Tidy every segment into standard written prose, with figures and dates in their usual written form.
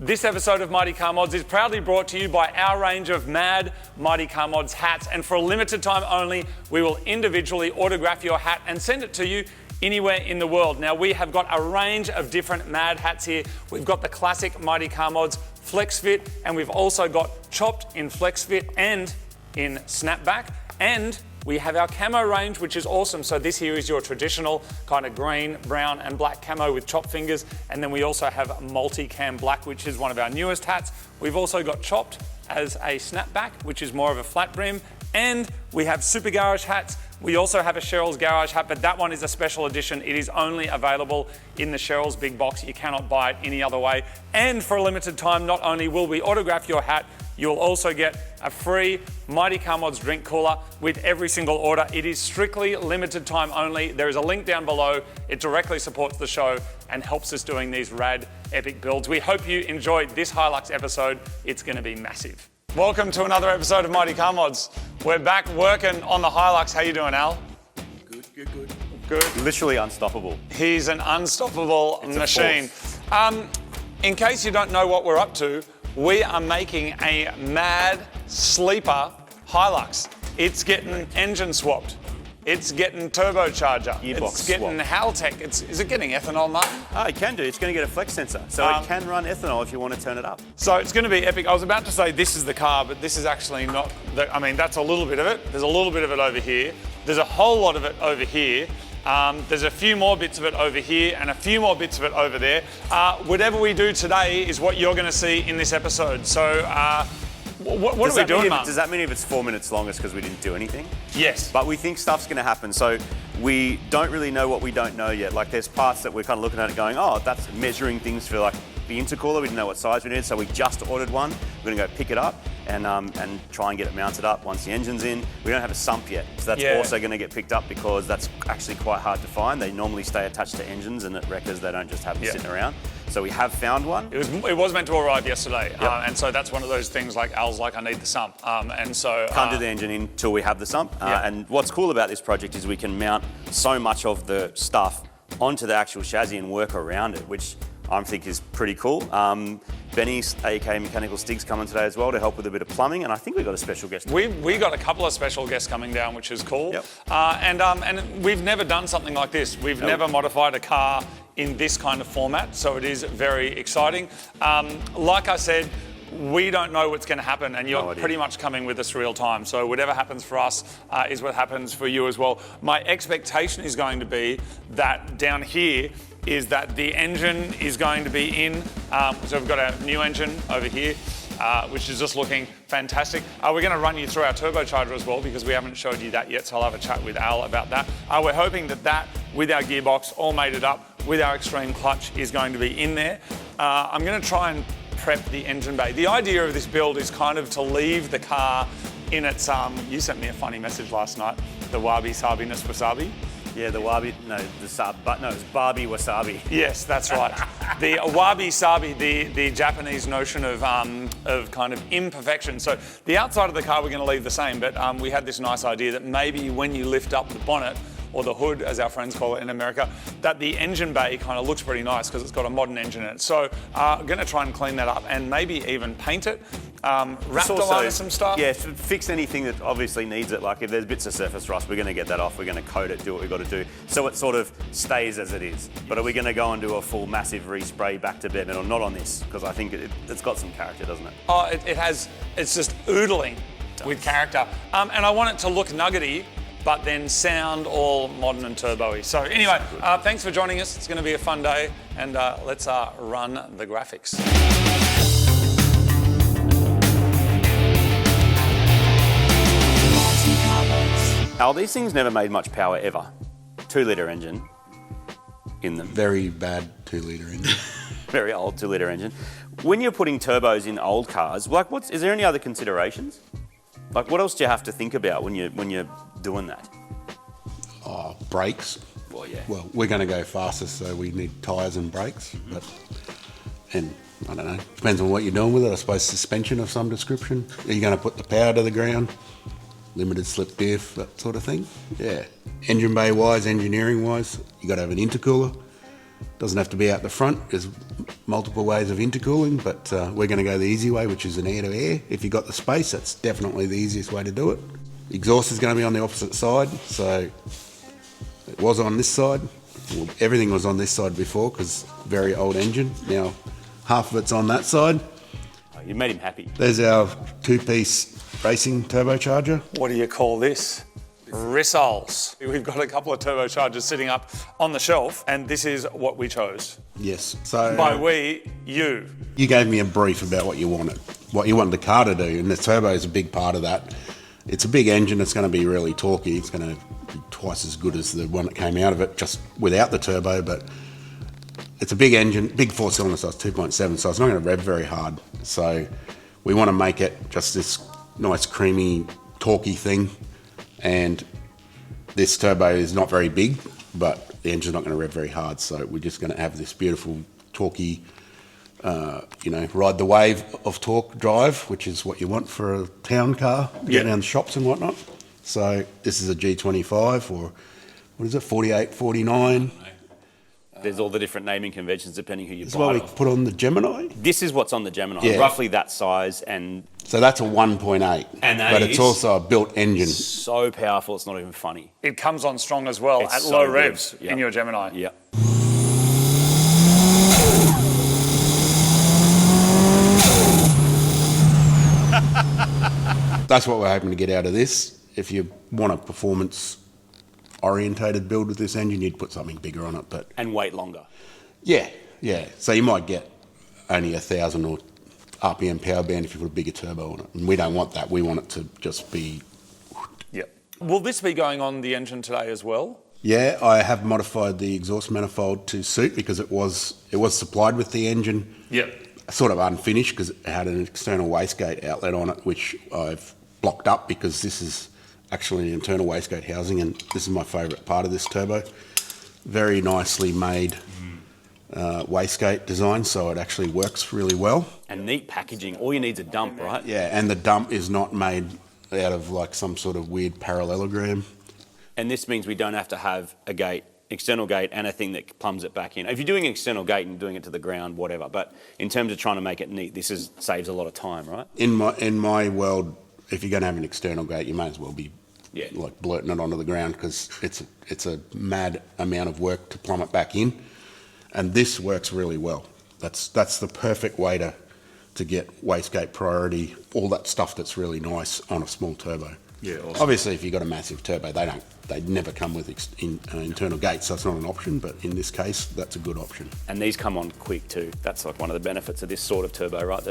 This episode of Mighty Car Mods is proudly brought to you by our range of Mad Mighty Car Mods hats, and for a limited time only, we will individually autograph your hat and send it to you anywhere in the world. Now, we have got a range of different Mad hats here. We've got the classic Mighty Car Mods Flex Fit, and we've also got chopped in Flex Fit and in snapback, and we have our camo range, which is awesome. So this here is your traditional kind of green, brown, and black camo with chopped fingers. And then we also have multi-cam black, which is one of our newest hats. We've also got chopped as a snapback, which is more of a flat brim. And we have Super Garage hats. We also have a CHERYL'S Garage hat, but that one is a special edition. It is only available in the CHERYL'S Big Box. You cannot buy it any other way. And for a limited time, not only will we autograph your hat, you'll also get a free Mighty Car Mods drink cooler with every single order. It is strictly limited time only. There is a link down below. It directly supports the show and helps us doing these rad, epic builds. We hope you enjoyed this Hilux episode. It's gonna be massive. Welcome to another episode of Mighty Car Mods. We're back working on the Hilux. How you doing, Al? Good. Literally unstoppable. He's an unstoppable machine. In case you don't know what we're up to, we are making a mad sleeper Hilux. It's getting engine swapped. It's getting turbocharger. It's getting Haltech. Is it getting ethanol, Mark? Oh, it can do. It's going to get a flex sensor. So it can run ethanol if you want to turn it up. So it's going to be epic. I was about to say this is the car, but this is actually not. I mean, that's a little bit of it. There's a little bit of it over here. There's a whole lot of it over here. There's a few more bits of it over here and a few more bits of it over there. Whatever we do today is what you're going to see in this episode. So what are we doing, Mark? Does that mean if it's 4 minutes long, it's because we didn't do anything? Yes. But we think stuff's going to happen. So we don't really know what we don't know yet. Like there's parts that we're kind of looking at it going, oh, that's measuring things for like the intercooler. We didn't know what size we needed, so we just ordered one. We're going to go pick it up and try and get it mounted up once the engine's in. We don't have a sump yet, so that's also going to get picked up because that's actually quite hard to find. They normally stay attached to engines, and at wreckers they don't just have them sitting around. So we have found one. It was meant to arrive yesterday, and so that's one of those things like Al's like, I need the sump, and so can't do the engine until we have the sump. And what's cool about this project is we can mount so much of the stuff onto the actual chassis and work around it, which I think is pretty cool. Benny's AK Mechanical Stig's coming today as well to help with a bit of plumbing, and I think we've got a special guest. We got a couple of special guests coming down, which is cool. Yep. And we've never done something like this. We've never modified a car in this kind of format, so it is very exciting. Like I said, we don't know what's going to happen, and you're pretty much coming with us real time. So whatever happens for us is what happens for you as well. My expectation is going to be that down here is that the engine is going to be in. So we've got a new engine over here, which is just looking fantastic. We're going to run you through our turbocharger as well because we haven't showed you that yet, so I'll have a chat with Al about that. We're hoping that with our gearbox all mated up with our extreme clutch is going to be in there. I'm going to try and prep the engine bay. The idea of this build is kind of to leave the car in its, you sent me a funny message last night, the wabi-sabiness wasabi. Yeah, the wabi, no, it's Barbie wasabi. Yes, that's right. The wabi-sabi, the Japanese notion of kind of imperfection. So the outside of the car we're going to leave the same, but we had this nice idea that maybe when you lift up the bonnet, or the hood, as our friends call it in America, that the engine bay kind of looks pretty nice because it's got a modern engine in it. So I'm going to try and clean that up and maybe even paint it, wrap the line with some stuff. Yeah, fix anything that obviously needs it. Like if there's bits of surface rust, we're going to get that off. We're going to coat it, do what we've got to do. So it sort of stays as it is. But are we going to go and do a full massive respray back to bare metal? Not on this, because I think it's got some character, doesn't it? Oh, it has. It's just oodling with character. And I want it to look nuggety, but then sound all modern and turbo-y. So anyway, thanks for joining us. It's going to be a fun day, and let's run the graphics. Al, these things never made much power ever. 2-litre engine in them. Very bad 2-litre engine. Very old 2-litre engine. When you're putting turbos in old cars, like is there any other considerations? Like what else do you have to think about when you're doing that? Brakes. Well, yeah. Well, we're going to go faster, so we need tyres and brakes. And I don't know, depends on what you're doing with it. I suppose suspension of some description. Are you going to put the power to the ground? Limited slip diff, that sort of thing. Yeah. Engine bay wise, engineering wise, you got to have an intercooler. Doesn't have to be out the front. There's multiple ways of intercooling, but we're going to go the easy way, which is an air-to-air. If you've got the space, that's definitely the easiest way to do it. Exhaust is going to be on the opposite side, so it was on this side. Well, everything was on this side before because very old engine. Now half of it's on that side. Oh, you made him happy. There's our two-piece racing turbocharger. What do you call this? Rissoles. We've got a couple of turbochargers sitting up on the shelf, and this is what we chose. Yes. So By we, you. you gave me a brief about what you wanted the car to do, and the turbo is a big part of that. It's a big engine. It's going to be really torquey. It's going to be twice as good as the one that came out of it, just without the turbo. But it's a big engine, big four-cylinder, so it's 2.7, so it's not going to rev very hard. So we want to make it just this nice, creamy, torquey thing. And this turbo is not very big, but the engine's not going to rev very hard. So we're just going to have this beautiful, torquey, ride the wave of torque drive, which is what you want for a town car, get down the shops and whatnot. So this is a G25 or what is it, 48, 49. There's all the different naming conventions depending who you This buy. is what we put on the Gemini. This is what's on the Gemini, Yeah. roughly that size and So that's a 1.8, And that but it's is- also a built engine. so powerful it's not even funny. It comes on strong as well It's at so low good. revs Yep. in your Gemini. Yeah. That's what we're hoping to get out of this. If you want a performance-orientated build with this engine, you'd put something bigger on it. But And wait longer. yeah. So you might get only 1,000 or RPM power band if you put a bigger turbo on it. And we don't want that. We want it to just be... Yep. Will this be going on the engine today as well? Yeah, I have modified the exhaust manifold to suit because it was supplied with the engine. Yep. Sort of unfinished because it had an external wastegate outlet on it, which I've blocked up because this is actually an internal wastegate housing, and this is my favourite part of this turbo. Very nicely made wastegate design, so it actually works really well. And neat packaging. All you need is a dump, right? Yeah, and the dump is not made out of like some sort of weird parallelogram. And this means we don't have to have a gate, external gate, and a thing that plumbs it back in. If you're doing an external gate and doing it to the ground, whatever. But in terms of trying to make it neat, saves a lot of time, right? In my world, if you're going to have an external gate, you may as well be like blurting it onto the ground because it's a mad amount of work to plumb it back in. And this works really well. That's the perfect way to get wastegate priority, all that stuff that's really nice on a small turbo. Yeah, awesome. Obviously, if you've got a massive turbo, they never come with internal gates, so it's not an option. But in this case, that's a good option. And these come on quick too. That's like one of the benefits of this sort of turbo, right?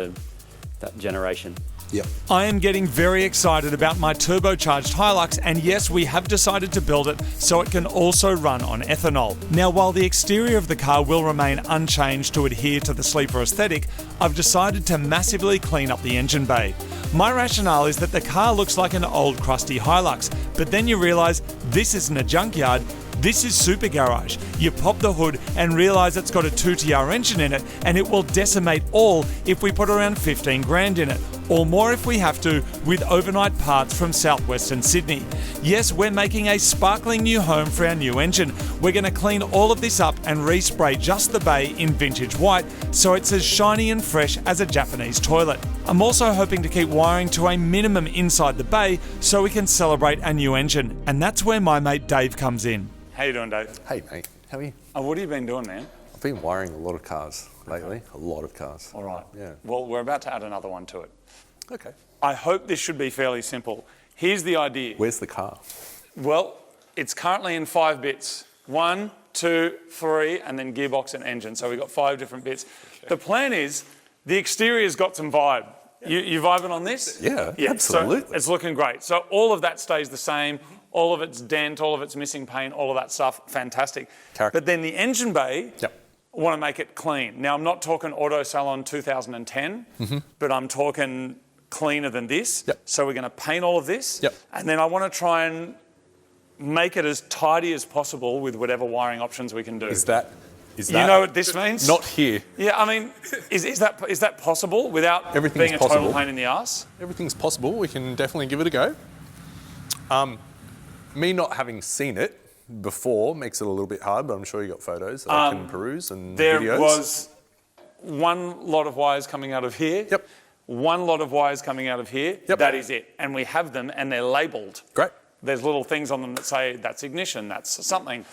That generation. Yep. I am getting very excited about my turbocharged Hilux, and yes, we have decided to build it so it can also run on ethanol. Now, while the exterior of the car will remain unchanged to adhere to the sleeper aesthetic, I've decided to massively clean up the engine bay. My rationale is that the car looks like an old crusty Hilux, but then you realise this isn't a junkyard. This is Super Garage. You pop the hood and realise it's got a 2TR engine in it, and it will decimate all if we put around 15 grand in it, or more if we have to, with overnight parts from southwestern Sydney. Yes, we're making a sparkling new home for our new engine. We're going to clean all of this up and respray just the bay in vintage white, so it's as shiny and fresh as a Japanese toilet. I'm also hoping to keep wiring to a minimum inside the bay so we can celebrate a new engine, and that's where my mate Dave comes in. How you doing, Dave? Hey mate, how are you? Oh, what have you been doing, man? I've been wiring a lot of cars lately, a lot of cars. All right. Yeah. Well, we're about to add another one to it. Okay. I hope this should be fairly simple. Here's the idea. Where's the car? Well, it's currently in 5 bits. 1, 2, 3, and then gearbox and engine. So we've got 5 different bits. Okay. The plan is the exterior's got some vibe. You vibing on this? Yeah, absolutely. So it's looking great. So all of that stays the same. All of its dent, all of its missing paint, all of that stuff, fantastic. Character. But then the engine bay, Yep. I want to make it clean. Now, I'm not talking Auto Salon 2010, but I'm talking cleaner than this. Yep. So we're going to paint all of this. Yep. And then I want to try and make it as tidy as possible with whatever wiring options we can do. Is that? You know what this means? Not here. Yeah, I mean, is that possible without Everything's being a total possible. pain in the arse? Everything's possible. We can definitely give it a go. Me not having seen it, before makes it a little bit hard, but I'm sure you got photos that I can peruse and There videos. was one lot of wires coming out of here. Yep. One lot of wires coming out of here. Yep. That is it. And we have them and they're labelled. Great. There's little things on them that say that's ignition, that's something.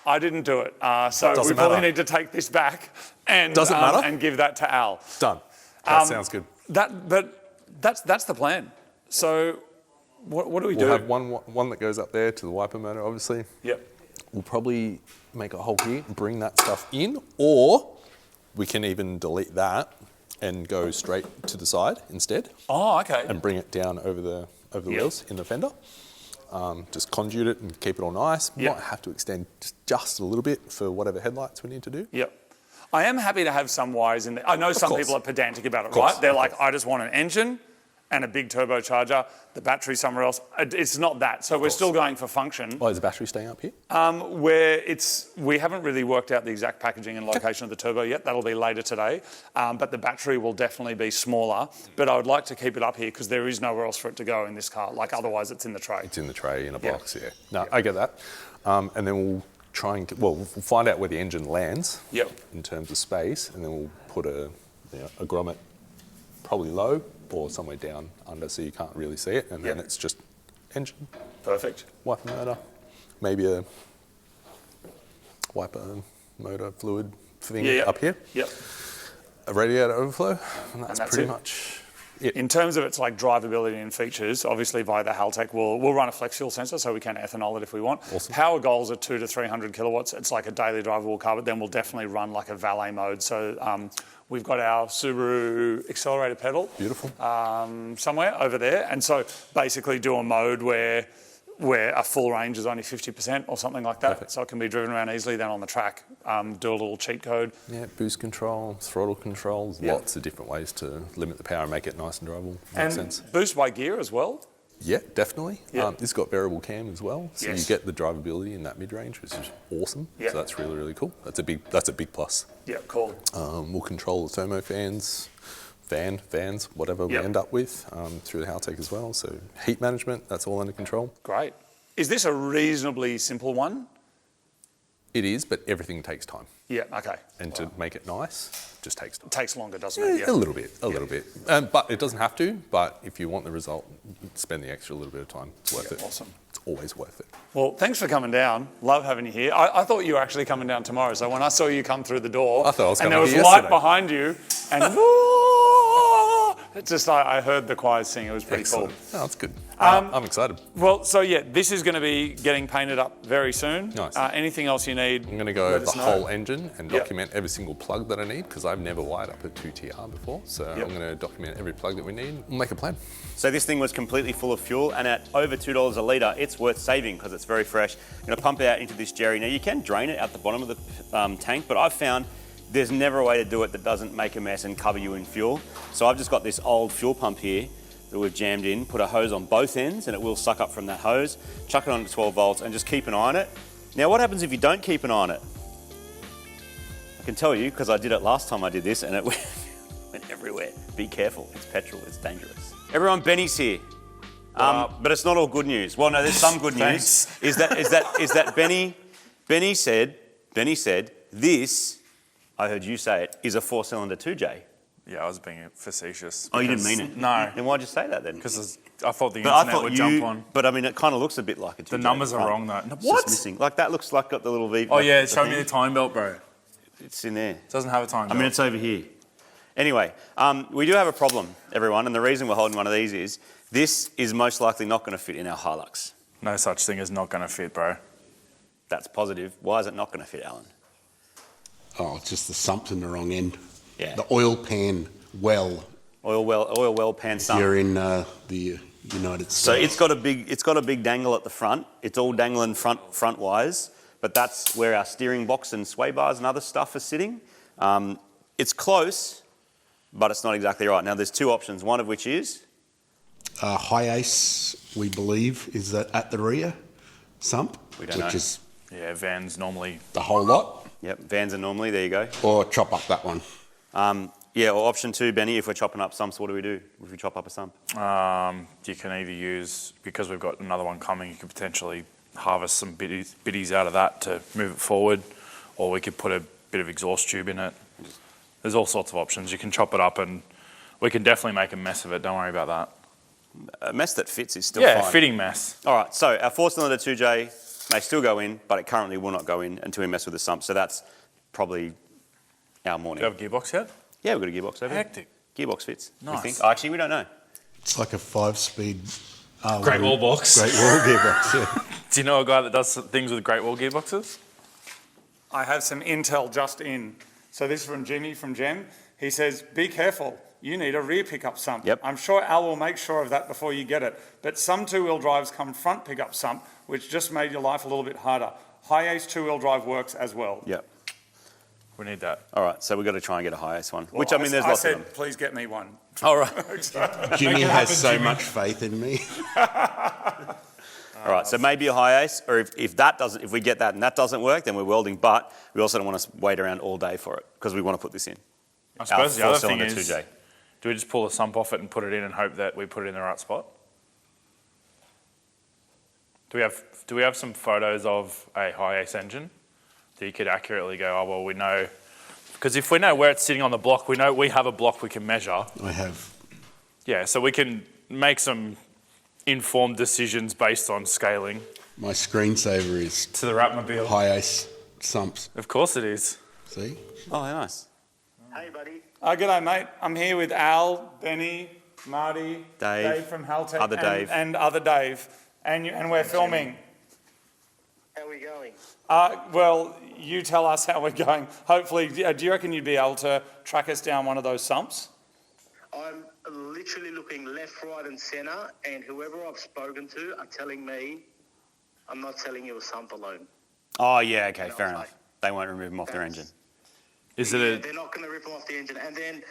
I didn't do it. So Doesn't we probably matter. need to take this back and, Doesn't matter. and give that to Al. Done. That sounds good. But that's the plan. So what do we do? We'll have one that goes up there to the wiper motor, obviously. Yep. We'll probably make a hole here and bring that stuff in, or we can even delete that and go straight to the side instead Oh, okay. and bring it down over the wheels in the fender. Just conduit it and keep it all nice. Yep. Might have to extend just a little bit for whatever headlights we need to do. Yep. I am happy to have some wires in there. I know some course. people are pedantic about it, course, right? They're of like, I just want an engine and a big turbocharger, the battery somewhere else. It's not that. So we're still going for function. Oh, is the battery staying up here? We haven't really worked out the exact packaging and location of the turbo yet. That'll be later today. But the battery will definitely be smaller. But I would like to keep it up here because there is nowhere else for it to go in this car. Like otherwise it's in the tray. It's in the tray in a box, yeah. No, I get that. And then we'll try and we'll find out where the engine lands in terms of space, and then we'll put a grommet probably low or somewhere down under so you can't really see it, and then it's just engine, Perfect. wiper motor, maybe a wiper motor fluid thing up here, a radiator overflow, and that's pretty much it. In terms of its like drivability and features, obviously via the Haltech, we'll run a flex fuel sensor so we can ethanol it if we want. Awesome. Power goals are 200 to 300 kilowatts. It's like a daily drivable car, but then we'll definitely run like a valet mode. So we've got our Subaru accelerator pedal. Beautiful. Somewhere over there. And so basically do a mode where a full range is only 50% or something like that. Perfect. So it can be driven around easily. Then on the track, do a little cheat code. Yeah, boost control, throttle controls, lots of different ways to limit the power and make it nice and drivable. Makes sense. Boost by gear as well. Yeah, definitely. Yeah. It's got variable cam as well, so you get the drivability in that mid-range, which is awesome. Yeah. So that's really, really cool. That's a big plus. Yeah, cool. We'll control the thermo fans, fans, whatever we end up with through the Haltech as well. So heat management, that's all under control. Great. Is this a reasonably simple one? It is, but everything takes time. Yeah, okay. And to make it nice, just takes time. It takes longer, doesn't it? Yeah, a little bit. But it doesn't have to, but if you want the result, spend the extra little bit of time. It's worth it. Awesome. It's always worth it. Well, thanks for coming down. Love having you here. I thought you were actually coming down tomorrow, so when I saw you come through the door, I thought I was and coming there was here light yesterday. behind you, and it's just I heard the choir sing. It was pretty Excellent. cool. Oh, that's good. I'm excited. Well, so yeah, this is going to be getting painted up very soon. Nice. Anything else you need? I'm going to go let over the us know. whole engine and document every single plug that I need, because I've never wired up a 2TR before. So I'm going to document every plug that we need. We'll make a plan. So this thing was completely full of fuel, and at over $2 a litre, it's worth saving because it's very fresh. I'm going to pump it out into this Jerry. Now you can drain it out the bottom of the tank, but I've found there's never a way to do it that doesn't make a mess and cover you in fuel. So I've just got this old fuel pump here that we've jammed in, put a hose on both ends, and it will suck up from that hose, chuck it on to 12 volts, and just keep an eye on it. Now what happens if you don't keep an eye on it? I can tell you, because I did it last time I did this, and it went everywhere. Be careful, it's petrol, it's dangerous. Everyone, Benny's here. But it's not all good news. Well, no, there's some good news. Is that Benny said, this, I heard you say it, is a 4-cylinder 2J. Yeah, I was being facetious. Oh, you didn't mean it? No. Then why'd you say that then? Because I thought the But internet would jump on. But I mean, it kind of looks a bit like a 2J. The numbers are wrong though. It's What? just missing. Like that looks like got the little V. Oh like yeah, the show me thing. the time belt, bro. It It's in there. doesn't have a time I belt. mean, it's over here. Anyway, we do have a problem, everyone, and the reason we're holding one of these is this is most likely not going to fit in our Hilux. No such thing as not going to fit, bro. That's positive. Why is it not going to fit, Alan? Oh, it's just the sump's in the wrong end. Yeah. The oil pan well. Oil well pan sump. You're in the United States. So it's got a big dangle at the front. It's all dangling front wise, but that's where our steering box and sway bars and other stuff are sitting. It's close, but it's not exactly right. Now there's two options. One of which is high ace, we believe, is that at the rear sump, We don't which know. is Yeah, vans normally. the whole lot, yep, vans are normally there. You go. or chop up that one. Yeah, or option two, Benny. If we're chopping up sumps, what do we do if we chop up a sump? You can either use, because we've got another one coming, you could potentially harvest some bitties out of that to move it forward, or we could put a bit of exhaust tube in it. There's all sorts of options. You can chop it up and we can definitely make a mess of it. Don't worry about that. A mess that fits is still Yeah, fine. fitting mess. All right, so our 4-cylinder 2J may still go in, but it currently will not go in until we mess with the sump. So that's probably our morning. Do you have a gearbox yet? Yeah, we've got a gearbox over Hectic. here. Gearbox fits. Nice. We think. Oh, actually, we don't know. It's like a 5-speed. Great Wall box. Great Wall gearbox, yeah. Do you know a guy that does things with Great Wall gearboxes? I have some intel just in. So this is from Jimmy from Gem. He says, be careful. You need a rear pickup sump. Yep. I'm sure Al will make sure of that before you get it. But some two-wheel drives come front pickup sump, which just made your life a little bit harder. Hi-Ace two-wheel drive works as well. Yep. We need that. All right, so we've got to try and get a high-ace one, Well, which, I mean, there's I lots said, of them. please get me one. All right. Jimmy has so much faith in me. All right, so maybe a high-ace, or if we get that and that doesn't work, then we're welding, but we also don't want to wait around all day for it, because we want to put this in. I suppose the other thing 4-cylinder is, 2J. do we just pull the sump off it and put it in and hope that we put it in the right spot? Do we have some photos of a high-ace engine that you could accurately go, oh, well, we know, because if we know where it's sitting on the block, we know we have a block we can measure. I have. Yeah, so we can make some informed decisions based on scaling. My screensaver is To the Rapmobile. Hi-Ace sumps. Of course it is. See? Oh, nice. Hey, buddy. G'day, mate. I'm here with Al, Benny, Marty, Dave, from Haltech, other Dave. and other Dave. And we're filming. How we going? Well, you tell us how we're going. Hopefully, do you reckon you'd be able to track us down one of those sumps? I'm literally looking left, right, and centre, and whoever I've spoken to are telling me I'm not selling you a sump alone. Oh, yeah, okay, And fair I was enough. like, They won't remove them off their that's- engine. Is it a... They're not going to rip them off the engine. And then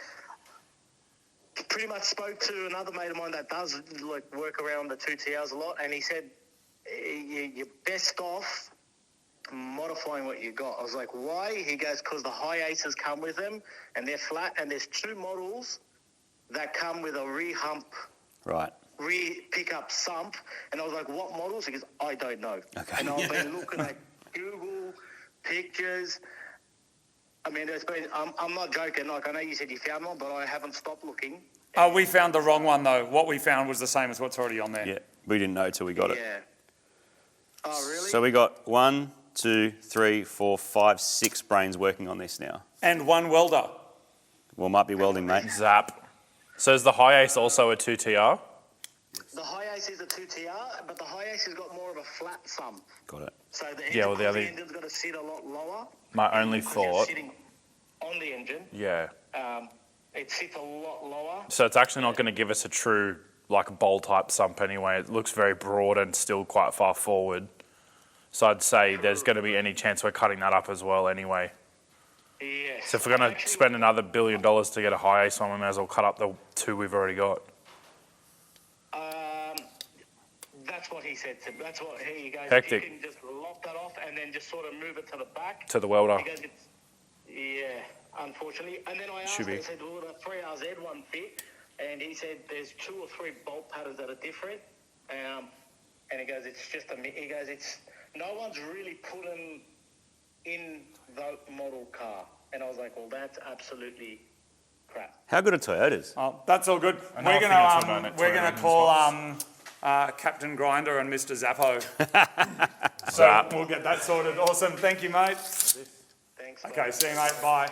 pretty much spoke to another mate of mine that does like work around the 2TRs a lot, and he said you're best off modifying what you got. I was like, why? He goes, because the high aces come with them, and they're flat, and there's two models that come with a rear hump, Right. rear pickup sump, and I was like, what models? He goes, I don't know. Okay. And I've been looking at Google pictures. I mean, I'm not joking. Like, I know you said you found one, but I haven't stopped looking. We found the wrong one, though. What we found was the same as what's already on there. Yeah, we didn't know till we got it. Yeah. Oh, really? So we got 1, 2, 3, 4, 5, 6 brains working on this now. And one welder. Well, might be welding, mate. Zap. So is the Hi-Ace also a 2TR? The Hi-Ace is a 2TR, but the Hi-Ace has got more of a flat sump. Got it. So the, Yeah, well, the other- engine's got to sit a lot lower. My only Because you're thought... sitting on the engine. Yeah. It sits a lot lower. So it's actually not going to give us a true, like, bowl-type sump anyway. It looks very broad and still quite far forward. So I'd say there's going to be any chance we're cutting that up as well anyway. Yes. So if we're going to spend another $1 billion to get a Hi-Ace one, we may as well cut up the two we've already got. That's what he said to me. That's what he goes. Hectic. You can just lock that off and then just sort of move it to the back. To the welder. He goes, yeah, unfortunately. And then I asked Should him, be. I said, will the 3RZ one fit? And he said there's 2 or 3 bolt patterns that are different. And he goes, it's just he goes, it's, no one's really put them in the model car. And I was like, well, that's absolutely crap. How good are Toyotas? Oh, that's all good. I know, We're I think it's gonna a donut we're to gonna it call Captain Grinder and Mr. Zappo. So Zap. we'll get that sorted. Awesome. Thank you, mate. Thanks. Okay, see you, mate. Bye.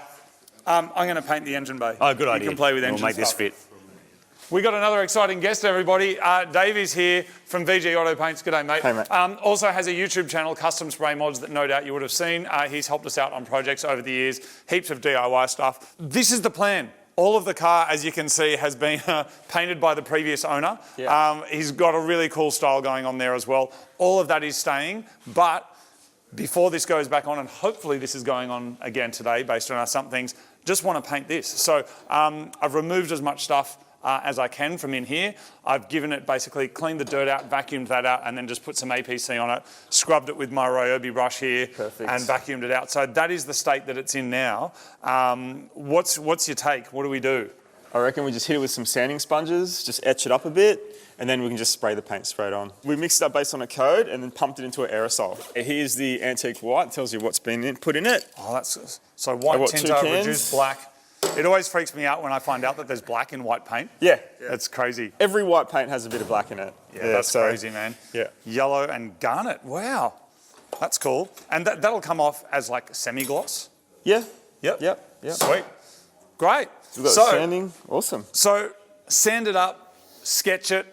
I'm going to paint the engine bay. Oh, good idea. You can play with engine We'll make this stuff. fit. We got another exciting guest, everybody. Dave is here from VG Auto Paints. G'day, mate. Hey, mate. Also has a YouTube channel, Custom Spray Mods, that no doubt you would have seen. He's helped us out on projects over the years, heaps of DIY stuff. This is the plan. All of the car, as you can see, has been painted by the previous owner. Yeah. He's got a really cool style going on there as well. All of that is staying, but before this goes back on, and hopefully this is going on again today based on our Sump things, just want to paint this. So I've removed as much stuff as I can from in here. I've given it basically cleaned the dirt out, vacuumed that out, and then just put some APC on it, scrubbed it with my Ryobi brush here, Perfect. and vacuumed it out. So that is the state that it's in now. What's your take? What do we do? I reckon we just hit it with some sanding sponges, just etch it up a bit, and then we can just spray the paint straight on. We mixed it up based on a code and then pumped it into an aerosol. Here's the antique white, tells you what's been put in it. Oh, that's so white tinter, reduced black. It always freaks me out when I find out that there's black in white paint. Yeah. That's crazy. Every white paint has a bit of black in it. Yeah, that's crazy, man. Yeah. Yellow and garnet. Wow. That's cool. And that'll come off as like semi-gloss? Yeah. Yep. Yep. Sweet. Great. We've got sanding. Awesome. So sand it up, sketch it,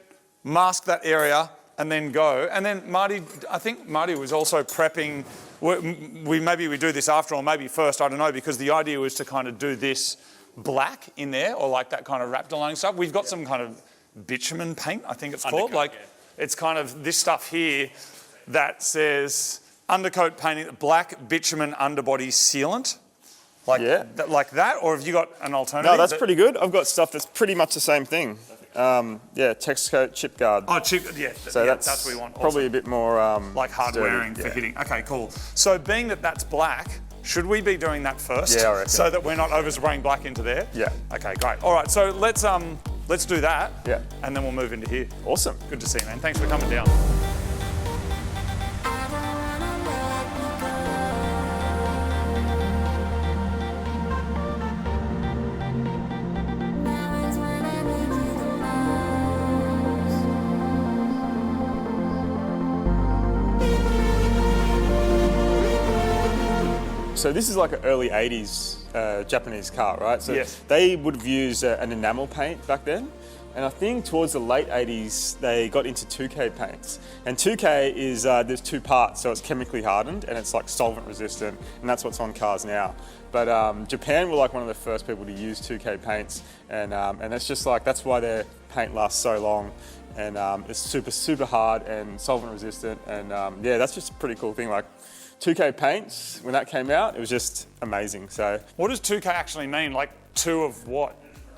mask that area, and then go. And then Marty, I think Marty was also prepping. Maybe we do this after or maybe first, I don't know, because the idea was to kind of do this black in there or like that kind of wrapped along stuff. We've got some kind of bitumen paint, I think it's called. Like it's kind of this stuff here that says undercoat painting, black bitumen underbody sealant. Like, like that, or have you got an alternative? No, that's pretty good. I've got stuff that's pretty much the same thing. Tex coat, chip guard. Oh, chip, yeah. So that's what we want. Probably a bit more like hard wearing for hitting. Okay, cool. So being that that's black, should we be doing that first? Yeah, I reckon. So that we're not overspraying black into there? Yeah. Okay, great. All right, so let's do that. Yeah. And then we'll move into here. Awesome. Good to see you, man. Thanks for coming down. So this is like an early 80s Japanese car, right? So yes. They would have used an enamel paint back then. And I think towards the late 80s, they got into 2K paints. And 2K is, there's two parts, so it's chemically hardened and it's like solvent resistant, and that's what's on cars now. But Japan were like one of the first people to use 2K paints, and that's just like, that's why their paint lasts so long. And it's super, super hard and solvent resistant. And yeah, that's just a pretty cool thing. Like 2K paints, when that came out, it was just amazing. So what does 2K actually mean? Like two of what?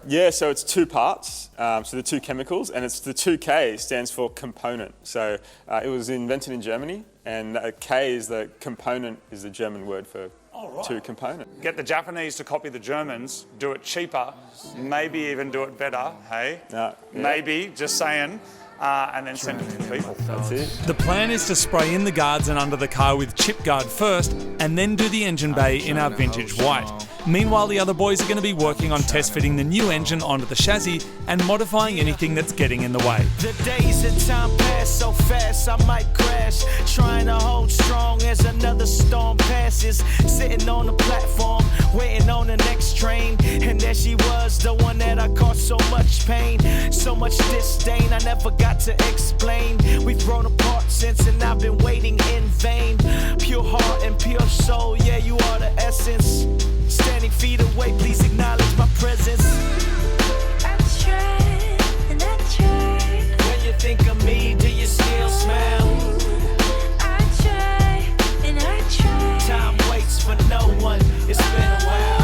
Yeah, so it's two parts, so the two chemicals, and it's the 2K stands for component. So it was invented in Germany, and K is the component, is the German word for two component. Get the Japanese to copy the Germans, do it cheaper, maybe even do it better, hey? Maybe, just saying. And then send it to people. That's it. The plan is to spray in the guards and under the car with chip guard first, and then do the engine bay in our vintage white. Meanwhile, the other boys are going to be working on test fitting the new engine onto the chassis and modifying anything that's getting in the way. The days and time pass so fast, I might crash. Trying to hold strong as another storm passes. Sitting on the platform, waiting on the next train. And there she was, the one that I caused so much pain. So much disdain, I never got to explain. We've grown apart since, and I've been waiting in vain. Pure heart and pure soul, yeah, you are the essence. Standing feet away, please acknowledge my presence. I tried, and I tried. When you think of me, do you still smile? I tried, and I tried. Time waits for no one, it's been a while.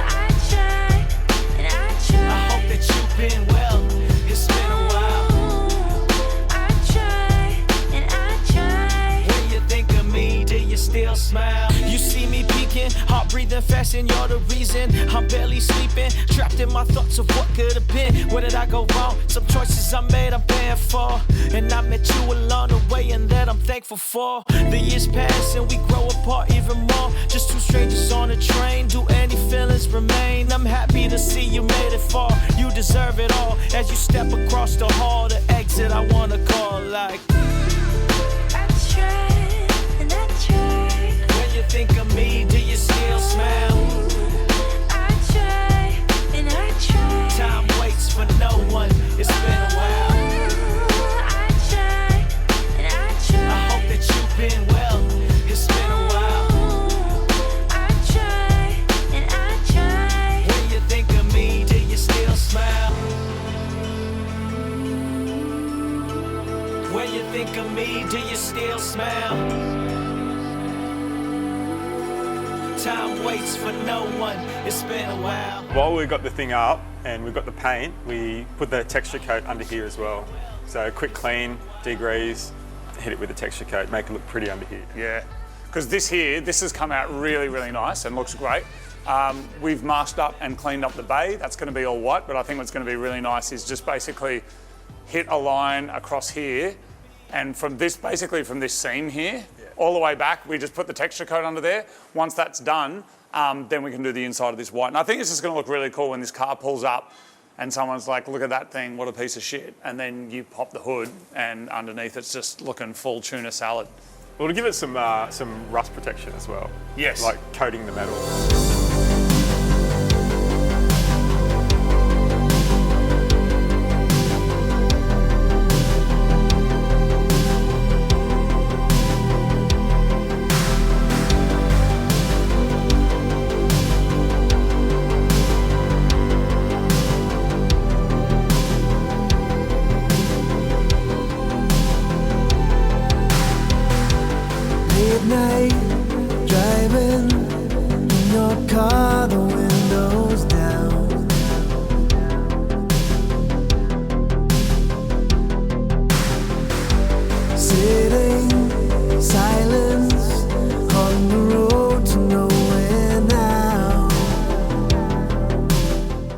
I tried, and I tried. I hope that you've been well, it's been a while. I tried, and I tried. When you think of me, do you still smile? You see me peeking, heart breathing fast, and you're the reason I'm barely sleeping. Trapped in my thoughts of what could have been. Where did I go wrong? Some choices I made, I'm paying for. And I met you along the way, and that I'm thankful for. The years pass, and we grow apart even more. Just two strangers on a train. Do any feelings remain? I'm happy to see you made it far. You deserve it all. As you step across the hall, the exit I wanna call like. I tried, and I tried. When you think of me, do you still smile? I tried, and I tried. Time waits for no one, it's been a while. I tried, and I tried. I hope that you've been well, it's been a while. I tried, and I tried. When you think of me, do you still smile? When you think of me, do you still smile? Time waits for no one, it's been a while. While we got the thing up and we've got the paint, we put the texture coat under here as well. So quick clean, degrease, hit it with the texture coat, make it look pretty under here. Yeah, because this has come out really, really nice and looks great. We've masked up and cleaned up the bay. That's going to be all white, but I think what's going to be really nice is just basically hit a line across here, and from this seam here, all the way back, we just put the texture coat under there. Once that's done, then we can do the inside of this white. And I think it's just going to look really cool when this car pulls up and someone's like, look at that thing, what a piece of shit. And then you pop the hood and underneath it's just looking full tuna salad. Well, to give it some rust protection as well. Yes. Like coating the metal. Midnight, driving in your car, the windows down. Sitting, silence on the road to nowhere now.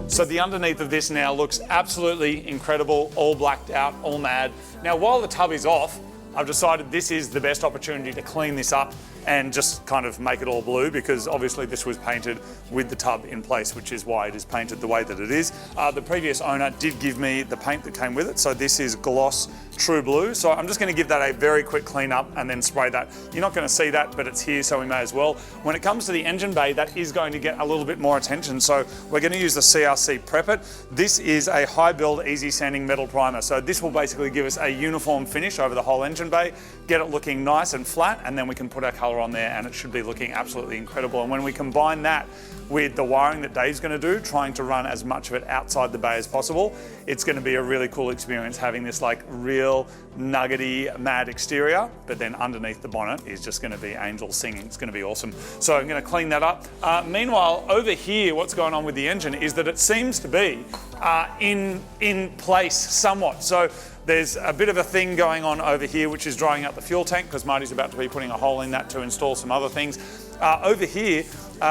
So the underneath of this now looks absolutely incredible, all blacked out, all mad. Now while the tub is off, I've decided this is the best opportunity to clean this up and just kind of make it all blue, because obviously this was painted with the tub in place, which is why it is painted the way that it is. The previous owner did give me the paint that came with it, so this is gloss true blue. So I'm just going to give that a very quick clean up and then spray that. You're not going to see that, but it's here, so we may as well. When it comes to the engine bay, that is going to get a little bit more attention, so we're going to use the CRC Prep It. This is a high build, easy sanding metal primer, so this will basically give us a uniform finish over the whole engine bay, get it looking nice and flat, and then we can put our colour on there and it should be looking absolutely incredible. And when we combine that with the wiring that Dave's going to do, trying to run as much of it outside the bay as possible, it's going to be a really cool experience having this like real nuggety mad exterior, but then underneath the bonnet is just going to be angels singing. It's going to be awesome. So I'm going to clean that up. Meanwhile, over here, what's going on with the engine is that it seems to be in place somewhat. So there's a bit of a thing going on over here, which is drying out the fuel tank, because Marty's about to be putting a hole in that to install some other things. Over here,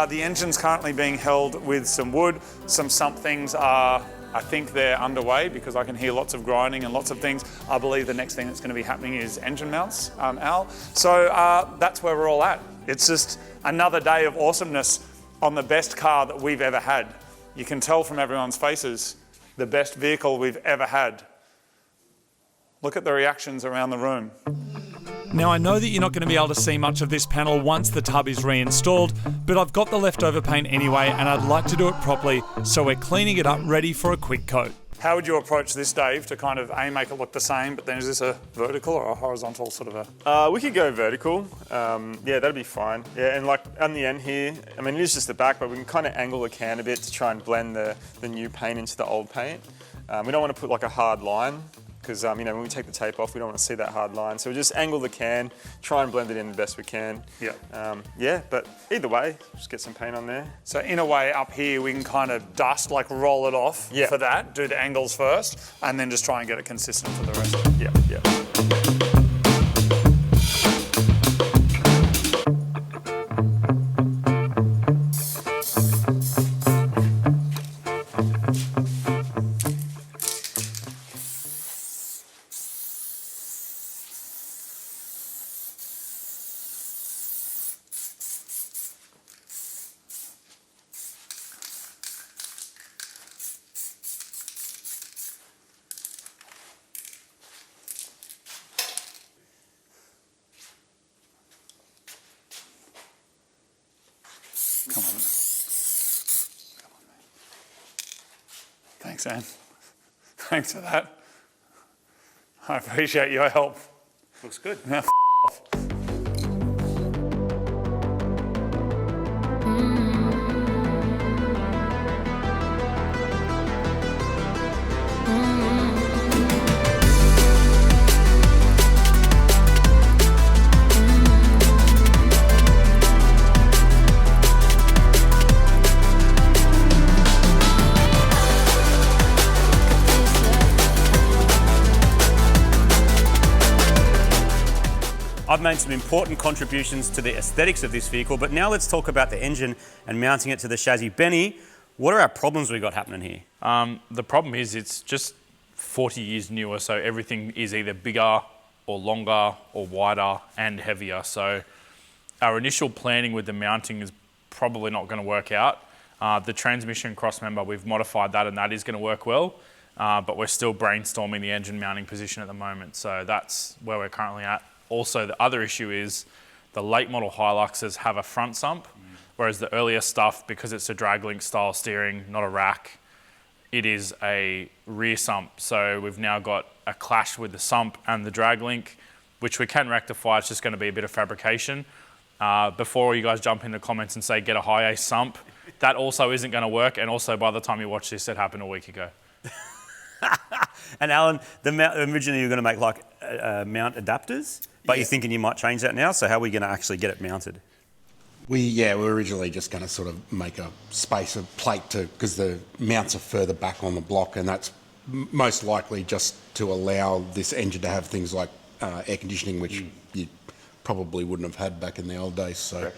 the engine's currently being held with some wood. Some Sump things are, I think they're underway, because I can hear lots of grinding and lots of things. I believe the next thing that's going to be happening is engine mounts, Al. So that's where we're all at. It's just another day of awesomeness on the best car that we've ever had. You can tell from everyone's faces, the best vehicle we've ever had. Look at the reactions around the room. Now I know that you're not going to be able to see much of this panel once the tub is reinstalled, but I've got the leftover paint anyway and I'd like to do it properly, so we're cleaning it up ready for a quick coat. How would you approach this, Dave, to kind of make it look the same, but then is this a vertical or a horizontal sort of a... We could go vertical. Yeah, that'd be fine. Yeah, and like on the end here, I mean, it is just the back, but we can kind of angle the can a bit to try and blend the new paint into the old paint. We don't want to put like a hard line, because you know, when we take the tape off, we don't want to see that hard line. So we just angle the can, try and blend it in the best we can. Yeah. Yeah, but either way, just get some paint on there. So in a way, up here, we can kind of dust, like roll it off for that, do the angles first, and then just try and get it consistent for the rest. Yeah, yeah. Come on. Thanks, Anne. Thanks for that. I appreciate your help. Looks good. Now, off. I've made some important contributions to the aesthetics of this vehicle, but now let's talk about the engine and mounting it to the chassis. Benny, what are our problems we got happening here? The problem is it's just 40 years newer, so everything is either bigger or longer or wider and heavier. So our initial planning with the mounting is probably not going to work out. The transmission crossmember, we've modified that and that is going to work well, but we're still brainstorming the engine mounting position at the moment. So that's where we're currently at. Also, the other issue is the late model Hiluxes have a front sump, whereas the earlier stuff, because it's a drag link style steering, not a rack, it is a rear sump. So we've now got a clash with the sump and the drag link, which we can rectify. It's just going to be a bit of fabrication. Before you guys jump into comments and say, get a high ace sump, that also isn't going to work. And also, by the time you watch this, it happened a week ago. And Alan, originally you were going to make like mount adapters, but you're thinking you might change that now. So how are we going to actually get it mounted? We were originally just going to sort of make a space of plate because the mounts are further back on the block, and that's most likely just to allow this engine to have things like air conditioning, which you probably wouldn't have had back in the old days. So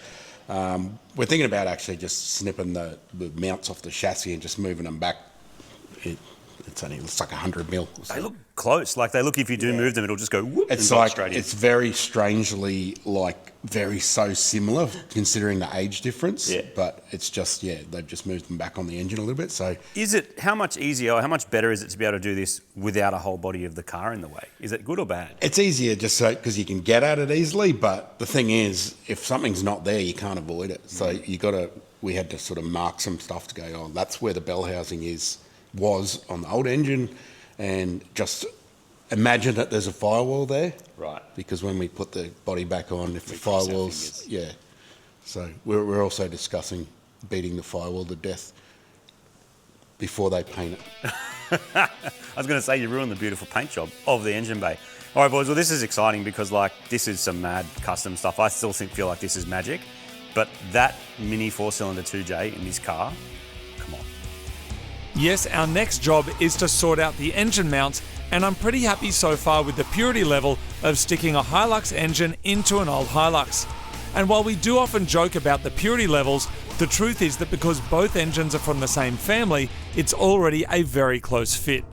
we're thinking about actually just snipping the mounts off the chassis and just moving them back. It's like 100 mil. They look close. Like they look, if you do move them, it'll just go whoop It's and like straight in. it's very strangely so similar considering the age difference. Yeah. But it's just they've just moved them back on the engine a little bit. So How much easier or how much better is it to be able to do this without a whole body of the car in the way? Is it good or bad? it's easier just so because you can get at it easily. But the thing is, if something's not there, you can't avoid it. So we had to sort of mark some stuff to go, oh, that's where the bell housing was on the old engine, and just imagine that there's a firewall there. Right. Because when we put the body back on, if the firewall's... Yeah. So we're also discussing beating the firewall to death before they paint it. I was going to say you ruined the beautiful paint job of the engine bay. All right, boys, well, this is exciting because, this is some mad custom stuff. I still feel like this is magic, but that mini 4-cylinder 2J in this car, come on. Yes, our next job is to sort out the engine mounts, and I'm pretty happy so far with the purity level of sticking a Hilux engine into an old Hilux. And while we do often joke about the purity levels, the truth is that because both engines are from the same family, it's already a very close fit.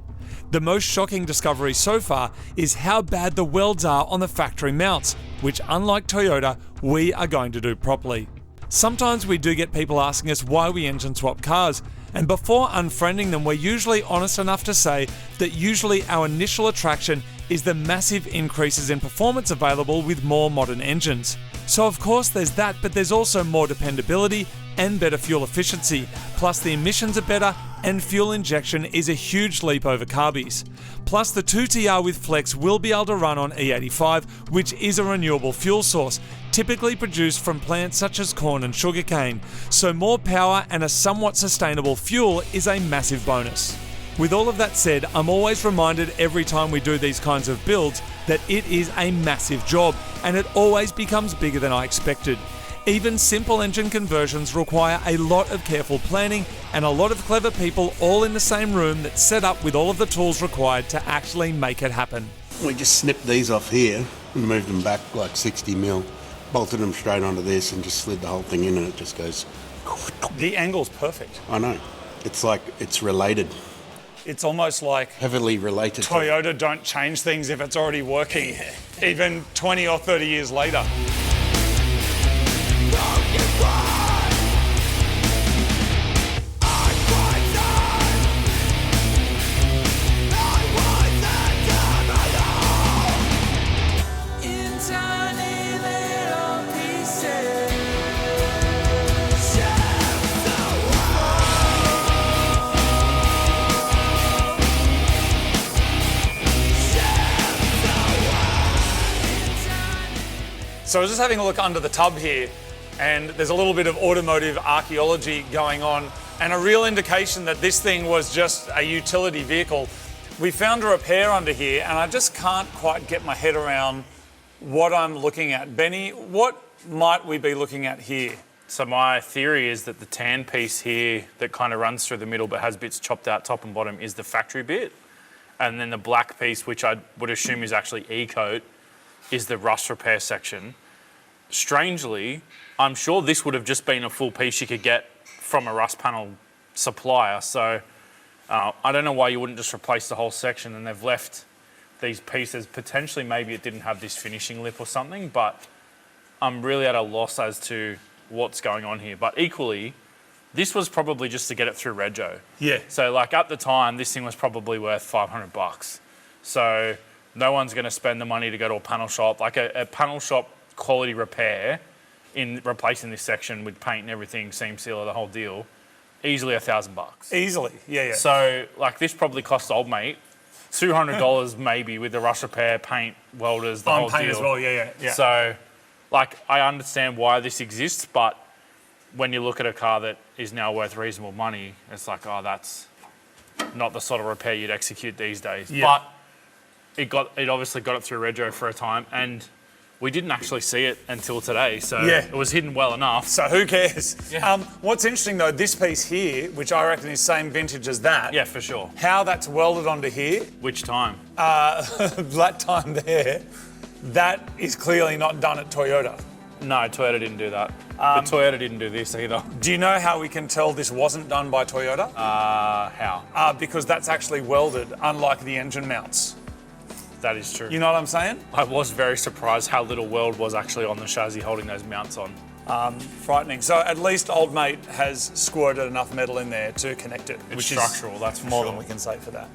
The most shocking discovery so far is how bad the welds are on the factory mounts, which unlike Toyota, we are going to do properly. Sometimes we do get people asking us why we engine swap cars, and before unfriending them, we're usually honest enough to say that usually our initial attraction is the massive increases in performance available with more modern engines. So of course there's that, but there's also more dependability and better fuel efficiency, plus the emissions are better and fuel injection is a huge leap over carbies. Plus the 2TR with Flex will be able to run on E85, which is a renewable fuel source, typically produced from plants such as corn and sugarcane, so more power and a somewhat sustainable fuel is a massive bonus. With all of that said, I'm always reminded every time we do these kinds of builds that it is a massive job, and it always becomes bigger than I expected. Even simple engine conversions require a lot of careful planning and a lot of clever people all in the same room that set up with all of the tools required to actually make it happen. We just snipped these off here and moved them back like 60 mil, bolted them straight onto this and just slid the whole thing in, and it just goes... The angle's perfect. I know. It's like it's related. It's almost like heavily related. Toyota don't change things if it's already working, even 20 or 30 years later. So I was just having a look under the tub here, and there's a little bit of automotive archaeology going on, and a real indication that this thing was just a utility vehicle. We found a repair under here, and I just can't quite get my head around what I'm looking at. Benny, what might we be looking at here? So my theory is that the tan piece here that kind of runs through the middle but has bits chopped out top and bottom is the factory bit. And then the black piece, which I would assume is actually E-coat, is the rust repair section. Strangely, I'm sure this would have just been a full piece you could get from a rust panel supplier. So I don't know why you wouldn't just replace the whole section, and they've left these pieces. Potentially maybe it didn't have this finishing lip or something, but I'm really at a loss as to what's going on here. But equally, this was probably just to get it through rego. Yeah. So like at the time, this thing was probably worth $500. So no one's going to spend the money to go to a panel shop. Like a panel shop quality repair in replacing this section with paint and everything, seam sealer, the whole deal, easily $1,000. Easily, yeah. So like this probably cost old mate $200 maybe with the rust repair, paint, welders, the whole paint deal. as well, yeah. So like I understand why this exists, but when you look at a car that is now worth reasonable money, it's like, oh, that's not the sort of repair you'd execute these days. Yeah. But it obviously got it through rego for a time, and we didn't actually see it until today, so it was hidden well enough. So who cares? Yeah. What's interesting though, this piece here, which I reckon is same vintage as that. Yeah, for sure. How that's welded onto here. Which time? That time there, that is clearly not done at Toyota. No, Toyota didn't do that. But Toyota didn't do this either. Do you know how we can tell this wasn't done by Toyota? How? Because that's actually welded, unlike the engine mounts. That is true. You know what I'm saying? I was very surprised how little weld was actually on the chassis holding those mounts on. Frightening. So at least old mate has squirted enough metal in there to connect it. It's which structural, that's for more sure. than we can say for that.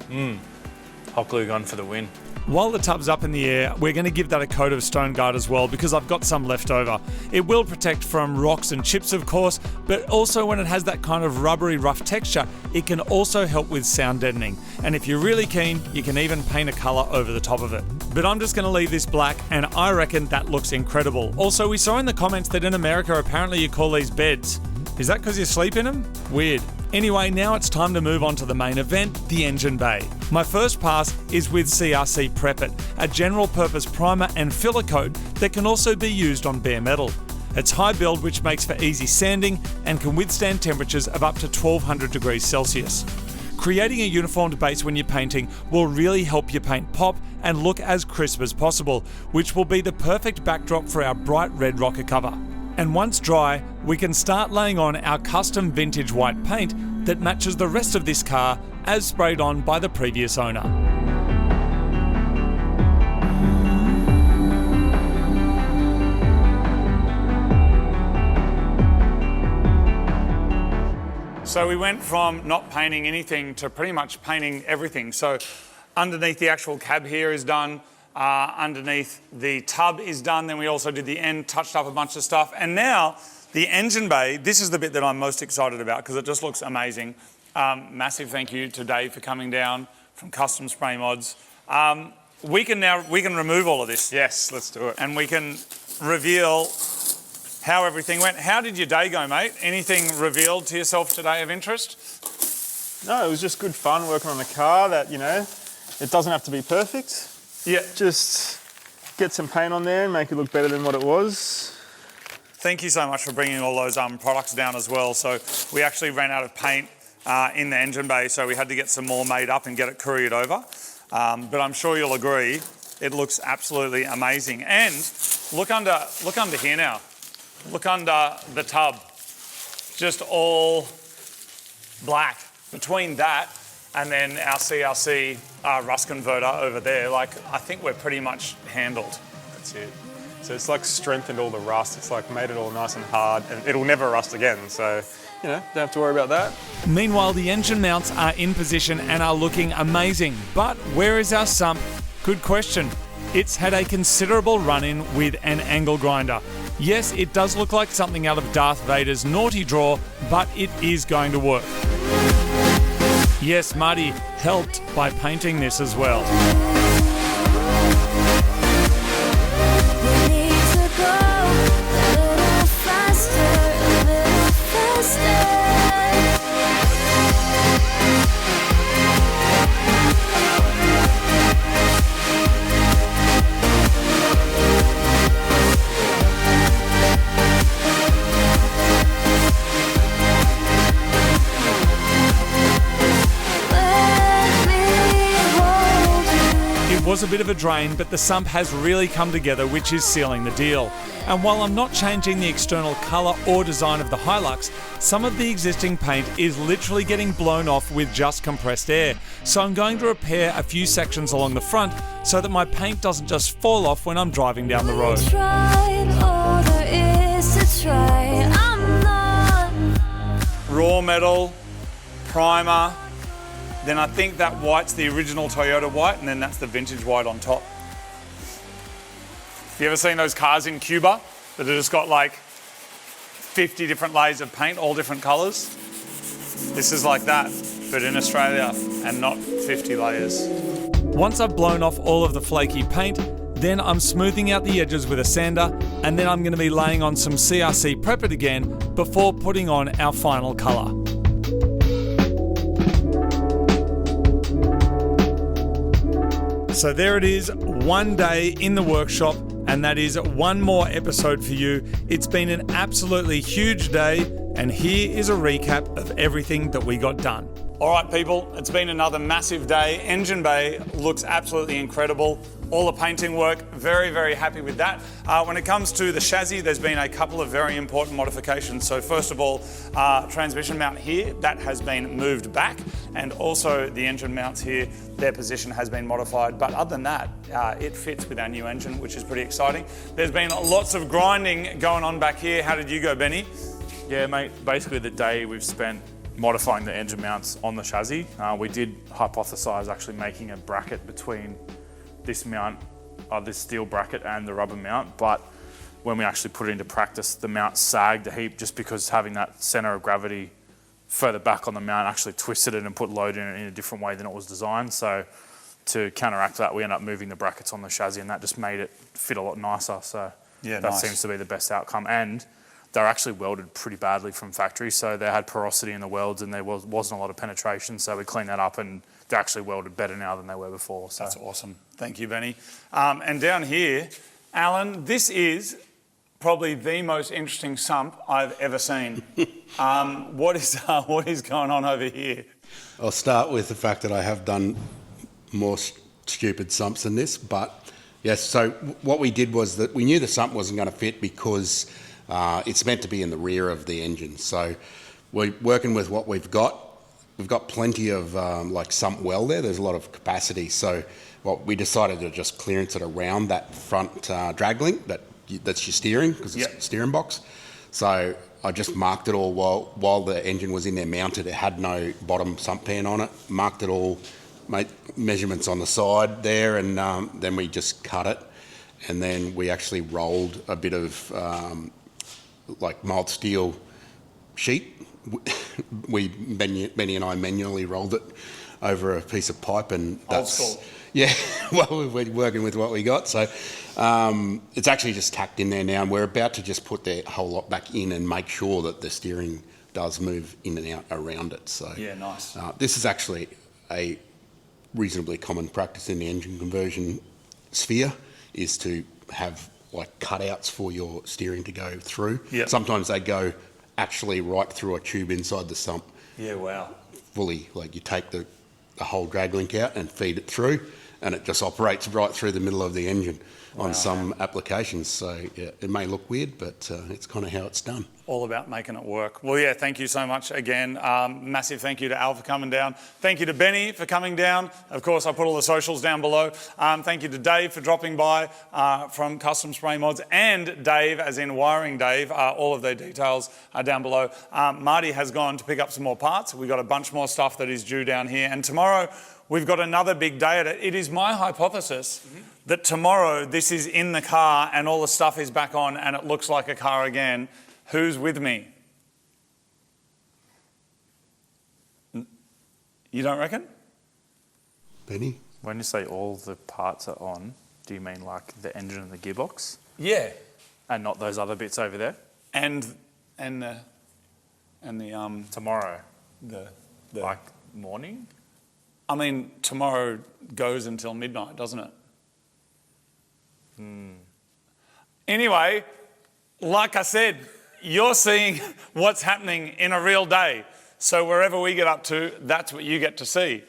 Hot glue gun for the win. While the tub's up in the air, we're going to give that a coat of Stone Guard as well, because I've got some left over. It will protect from rocks and chips, of course, but also when it has that kind of rubbery, rough texture, it can also help with sound deadening. And if you're really keen, you can even paint a colour over the top of it. But I'm just going to leave this black, and I reckon that looks incredible. Also, we saw in the comments that in America, apparently you call these beds. Is that because you sleep in them? Weird. Anyway, now it's time to move on to the main event, the engine bay. My first pass is with CRC Prep It, a general purpose primer and filler coat that can also be used on bare metal. It's high build, which makes for easy sanding and can withstand temperatures of up to 1200 degrees Celsius. Creating a uniformed base when you're painting will really help your paint pop and look as crisp as possible, which will be the perfect backdrop for our bright red rocker cover. And once dry, we can start laying on our custom vintage white paint that matches the rest of this car as sprayed on by the previous owner. So we went from not painting anything to pretty much painting everything. So underneath the actual cab here is done. Underneath the tub is done. Then we also did the end, touched up a bunch of stuff. And now the engine bay, this is the bit that I'm most excited about because it just looks amazing. Massive thank you to Dave for coming down from Custom Spray Mods. We can remove all of this. Yes, let's do it. And we can reveal how everything went. How did your day go, mate? Anything revealed to yourself today of interest? No, it was just good fun working on a car that, you know, it doesn't have to be perfect. Yeah. Just get some paint on there and make it look better than what it was. Thank you so much for bringing all those products down as well. So we actually ran out of paint in the engine bay, so we had to get some more made up and get it couriered over. But I'm sure you'll agree, it looks absolutely amazing. And look under here now. Look under the tub. Just all black. Between that and then our CRC rust converter over there, like I think we're pretty much handled. That's it. So it's like strengthened all the rust. It's like made it all nice and hard, and it'll never rust again. So, you know, don't have to worry about that. Meanwhile, the engine mounts are in position and are looking amazing. But where is our sump? Good question. It's had a considerable run-in with an angle grinder. Yes, it does look like something out of Darth Vader's naughty drawer, but it is going to work. Yes, Marty helped by painting this as well. was a bit of a drain, but the sump has really come together, which is sealing the deal. And while I'm not changing the external colour or design of the Hilux, some of the existing paint is literally getting blown off with just compressed air. So I'm going to repair a few sections along the front so that my paint doesn't just fall off when I'm driving down the road. Raw metal, primer, then I think that white's the original Toyota white, and then that's the vintage white on top. Have you ever seen those cars in Cuba that have just got like 50 different layers of paint, all different colours? This is like that, but in Australia, and not 50 layers. Once I've blown off all of the flaky paint, then I'm smoothing out the edges with a sander, and then I'm going to be laying on some CRC Prep It again before putting on our final colour. So there it is, one day in the workshop, and that is one more episode for you. It's been an absolutely huge day, and here is a recap of everything that we got done. All right, people, it's been another massive day. Engine bay looks absolutely incredible. All the painting work, very, very happy with that. When it comes to the chassis, there's been a couple of very important modifications. So first of all, transmission mount here, that has been moved back. And also the engine mounts here, their position has been modified. But other than that, it fits with our new engine, which is pretty exciting. There's been lots of grinding going on back here. How did you go, Benny? Yeah, mate, basically the day we've spent modifying the engine mounts on the chassis. We did hypothesise actually making a bracket between this mount, this steel bracket and the rubber mount, but when we actually put it into practice, the mount sagged a heap just because having that centre of gravity further back on the mount actually twisted it and put load in it in a different way than it was designed. So to counteract that, we ended up moving the brackets on the chassis, and that just made it fit a lot nicer. So yeah, that nice. seems to be the best outcome. And they're actually welded pretty badly from factory, so they had porosity in the welds and there wasn't a lot of penetration, so we cleaned that up and they're actually welded better now than they were before. So. That's awesome. Thank you, Benny. And down here, Alan, this is probably the most interesting sump I've ever seen. What is going on over here? I'll start with the fact that I have done more stupid sumps than this, but yes, so what we did was that we knew the sump wasn't going to fit because it's meant to be in the rear of the engine. So we're working with what we've got. We've got plenty of like sump well there. There's a lot of capacity. So what we decided to just clearance it around that front drag link that's your steering, because it's a steering box. So I just marked it all while the engine was in there mounted. It had no bottom sump pan on it. Marked it all, made measurements on the side there, and then we just cut it. And then we actually rolled a bit of like mild steel sheet. Benny and I manually rolled it over a piece of pipe, and that's old school. Yeah. Well, we're working with what we got, so it's actually just tacked in there now, and we're about to just put the whole lot back in and make sure that the steering does move in and out around it. So yeah, nice. This is actually a reasonably common practice in the engine conversion sphere, is to have like cutouts for your steering to go through. Yep. Sometimes they go actually right through a tube inside the sump. Yeah, wow. Fully, like you take the whole drag link out and feed it through, and it just operates right through the middle of the engine on some applications. So yeah, it may look weird, but it's kind of how it's done. All about making it work. Well, yeah, thank you so much again. Massive thank you to Al for coming down. Thank you to Benny for coming down. Of course, I put all the socials down below. Thank you to Dave for dropping by from Custom Spray Mods, and Dave, as in Wiring Dave. All of their details are down below. Marty has gone to pick up some more parts. We've got a bunch more stuff that is due down here. And tomorrow, we've got another big day at it. It is my hypothesis that tomorrow this is in the car and all the stuff is back on and it looks like a car again. Who's with me? You don't reckon? Benny? When you say all the parts are on, do you mean like the engine and the gearbox? Yeah. And not those other bits over there? And the tomorrow. the Like morning? I mean, tomorrow goes until midnight, doesn't it? Anyway, like I said, you're seeing what's happening in a real day. So wherever we get up to, that's what you get to see.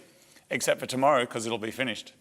Except for tomorrow, because it'll be finished.